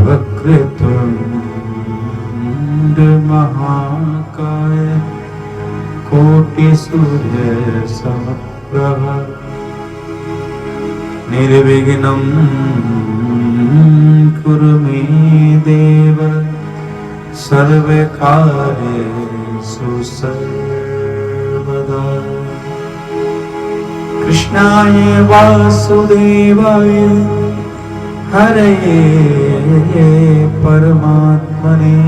वक्रतुंड महाकाय कोटि सूर्य समप्रभ निर्विघ्नं कुरु मे देव सर्वकार्येषु सर्वदा। कृष्णाय वासुदेवाय हरये परमात्मने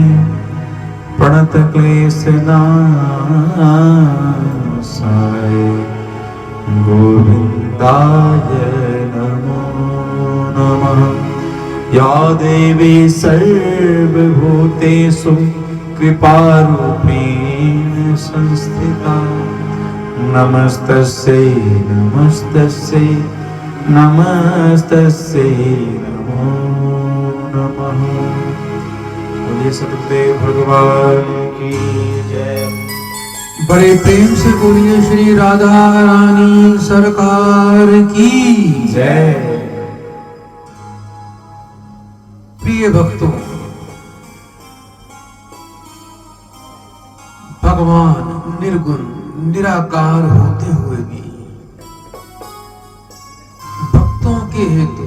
प्रणतक्लेशनाशाय गोविन्दाय नमो नमः। या देवी सर्वभूतेषु कृपारूपेण संस्थिता नमस्तस्यै नमस्तस्यै नमस्तस्यै नमो नमः। बोलिए सतगुरुदेव भगवान की जय। बड़े प्रेम से बोलिए श्री राधा रानी सरकार की जय। प्रिय भक्तों, भगवान निर्गुण निराकार होते हुए भी भक्तों के हेतु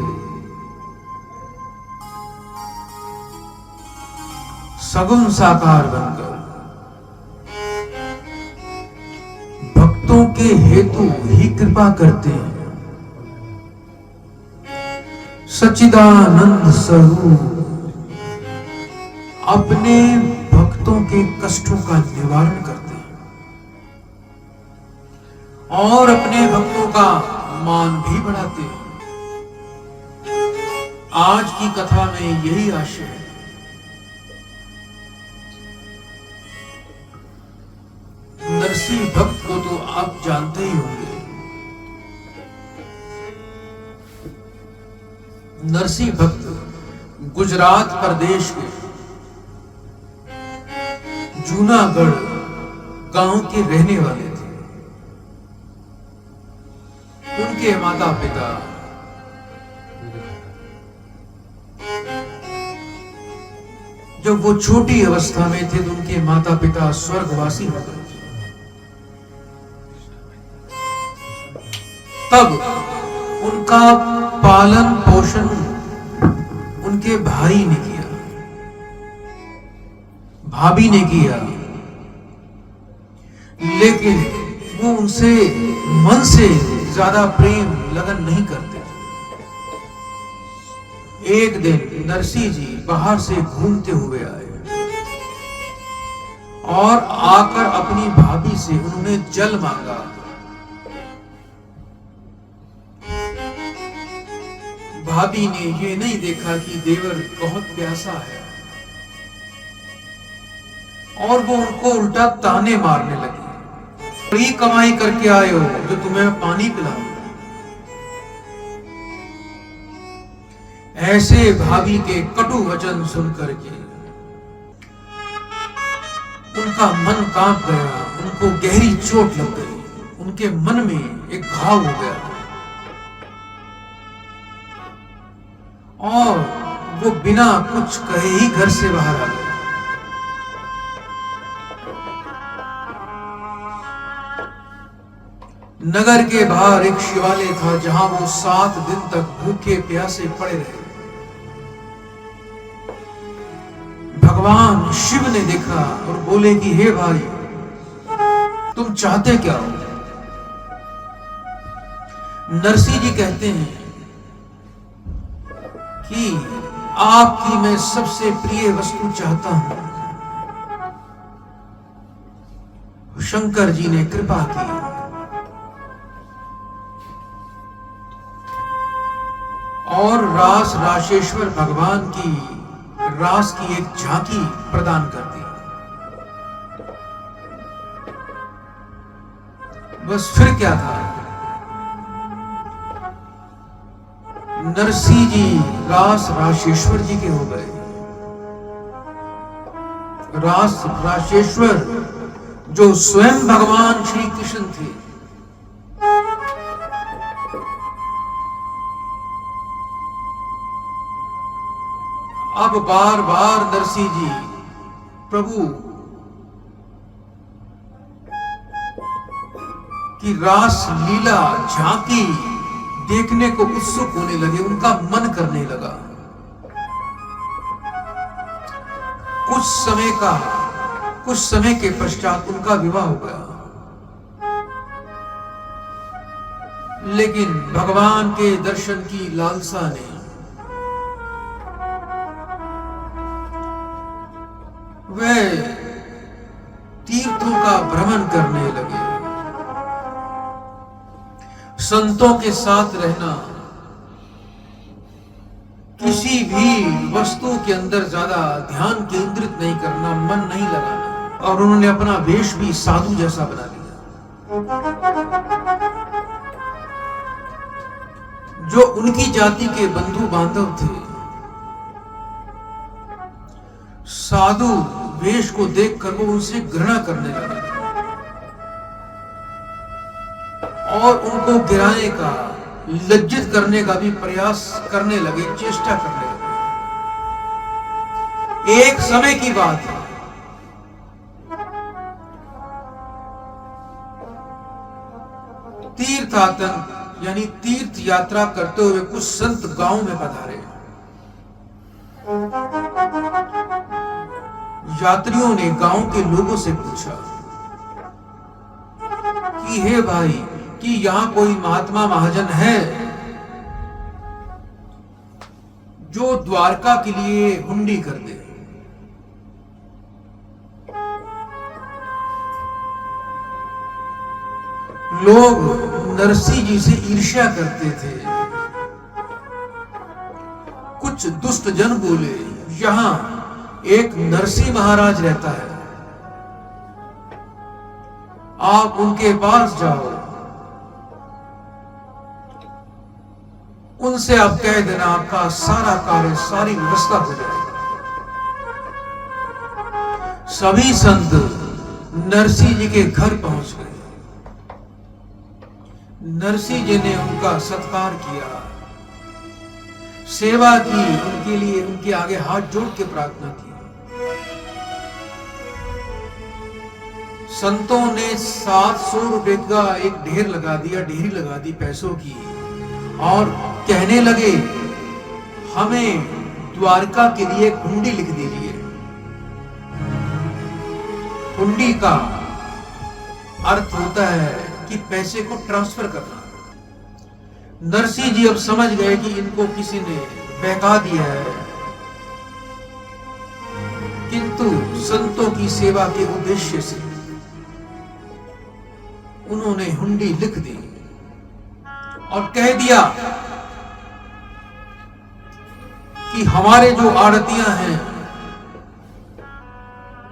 सगुण साकार बनकर भक्तों के हेतु ही कृपा करते हैं। सच्चिदानंद स्वरूप अपने भक्तों के कष्टों का निवारण करते हैं और अपने भक्तों का मान भी बढ़ाते हैं। आज की कथा में यही आशय है। नरसिंह भक्त को तो आप जानते ही होंगे। नरसिंह भक्त गुजरात प्रदेश के जूनागढ़ गांव के रहने वाले थे। उनके माता पिता जब वो छोटी अवस्था में थे तो उनके माता पिता स्वर्गवासी हो गए। तब उनका पालन पोषण उनके भाई ने किया, भाभी ने किया, लेकिन वो उनसे मन से ज्यादा प्रेम लगन नहीं करते। एक दिन नरसिंह जी बाहर से घूमते हुए आए और आकर अपनी भाभी से उन्होंने जल मांगा। भाभी ने ये नहीं देखा कि देवर बहुत प्यासा है और वो उनको उल्टा ताने मारने लगी। बड़ी कमाई करके आए हो जो तुम्हें पानी पिलाऊं। ऐसे भाभी के कटु वचन सुनकर के उनका मन कांप गया, उनको गहरी चोट लग गई, उनके मन में एक घाव हो गया और वो बिना कुछ कहे ही घर से बाहर आ गए। नगर के बाहर एक शिवालय था जहां वो 7 दिन तक भूखे प्यासे पड़े रहे। भगवान शिव ने देखा और बोले कि हे भाई, तुम चाहते क्या हो? नरसिंह जी कहते हैं कि आपकी मैं सबसे प्रिय वस्तु चाहता हूं। शंकर जी ने कृपा की और रास राशेश्वर भगवान की रास की एक झांकी प्रदान कर दी। बस फिर क्या था, नरसिंह जी रास राशेश्वर जी के हो गए। रास राशेश्वर जो स्वयं भगवान श्री कृष्ण थे, अब बार बार नरसिंह जी प्रभु की रास लीला झांकी देखने को उत्सुक होने लगे, उनका मन करने लगा। कुछ समय के पश्चात उनका विवाह हो गया। लेकिन भगवान के दर्शन की लालसा ने वे तीर्थों का भ्रमण करने लगे। संतों के साथ रहना, किसी भी वस्तु के अंदर ज्यादा ध्यान केंद्रित नहीं करना, मन नहीं लगाना, और उन्होंने अपना वेश भी साधु जैसा बना लिया। जो उनकी जाति के बंधु बांधव थे, साधु वेश को देखकर वो उनसे घृणा करने लगे और उनको गिराने का, लज्जित करने का भी प्रयास करने लगे, चेष्टा करने लगे। एक समय की बात है, तीर्थाटन यानी तीर्थ यात्रा करते हुए कुछ संत गांव में पधारे। यात्रियों ने गांव के लोगों से पूछा कि हे भाई, कि यहां कोई महात्मा महाजन है जो द्वारका के लिए हुंडी कर दे। लोग नरसिंह जी से ईर्ष्या करते थे। कुछ दुष्ट जन बोले, यहां एक नरसिंह महाराज रहता है, आप उनके पास जाओ, उनसे आप कह देना आपका सारा कार्य, सारी व्यवस्था हो जाएगी। सभी संत नरसिंह जी के घर पहुंच गए। नरसिंह जी ने उनका सत्कार किया, सेवा की, उनके लिए उनके आगे हाथ जोड़ के प्रार्थना की। संतों ने 700 रुपए का एक ढेर लगा दिया, ढेरी लगा दी पैसों की, और कहने लगे हमें द्वारका के लिए एक हुंडी लिख दीजिए। हुंडी का अर्थ होता है कि पैसे को ट्रांसफर करना। नरसिंह जी अब समझ गए कि इनको किसी ने बहका दिया है, किंतु संतों की सेवा के उद्देश्य से उन्होंने हुंडी लिख दी और कह दिया कि हमारे जो आड़तियां हैं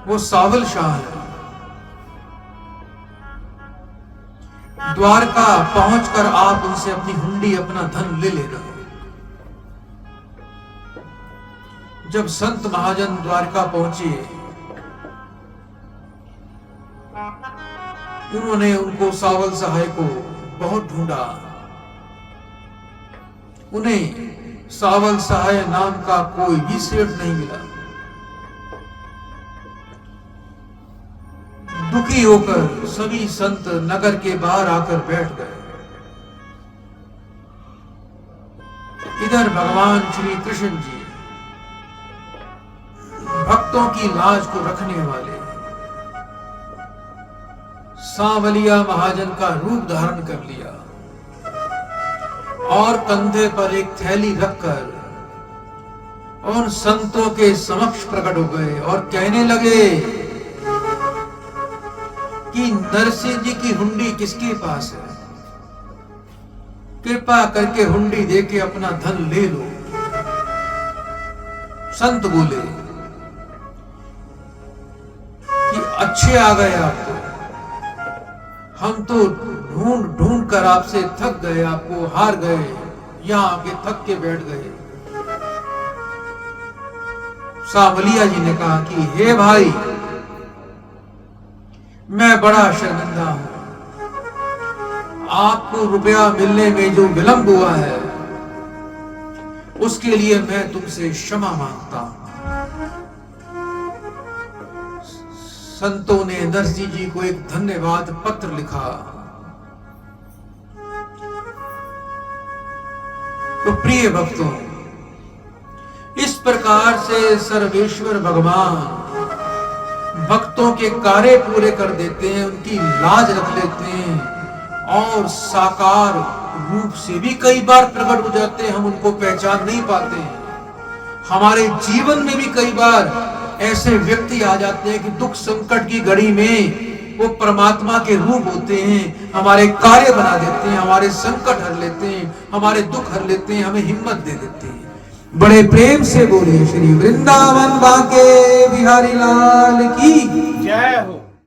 वो सावल शाह है, द्वारका पहुंचकर आप उनसे अपनी हुंडी, अपना धन ले लेना। जब संत महाजन द्वारका पहुंचे, उन्होंने उनको सावल सहाय को बहुत ढूंढा। उन्हें सावल सहाय नाम का कोई भी सेठ नहीं मिला। दुखी होकर सभी संत नगर के बाहर आकर बैठ गए। इधर भगवान श्री कृष्ण जी, भक्तों की लाज को रखने वाले, सांवलिया महाजन का रूप धारण कर लिया और कंधे पर एक थैली रखकर उन संतों के समक्ष प्रकट हो गए और कहने लगे कि नरसिंह जी की हुंडी किसके पास है, कृपा करके हुंडी देके अपना धन ले लो। संत बोले कि अच्छे आ गए आप तो, हम तो ढूंढ ढूंढ कर आपसे थक गए, आपको हार गए, यहां आके थक के बैठ गए। सांवलिया जी ने कहा कि हे भाई, मैं बड़ा शर्मिंदा हूं, आपको रुपया मिलने में जो विलंब हुआ है उसके लिए मैं तुमसे क्षमा मांगता हूं। संतों ने नरसिंह जी को एक धन्यवाद पत्र लिखा। तो प्रिय भक्तों, इस प्रकार से सर्वेश्वर भगवान भक्तों के कार्य पूरे कर देते हैं, उनकी लाज रख लेते हैं और साकार रूप से भी कई बार प्रकट हो जाते हैं, हम उनको पहचान नहीं पाते हैं। हमारे जीवन में भी कई बार ऐसे व्यक्ति आ जाते हैं कि दुख संकट की घड़ी में वो परमात्मा के रूप होते हैं, हमारे कार्य बना देते हैं, हमारे संकट हर लेते हैं, हमारे दुख हर लेते हैं, हमें हिम्मत दे देते हैं। बड़े प्रेम से बोलिए श्री वृंदावन बांके बिहारी लाल की जय हो।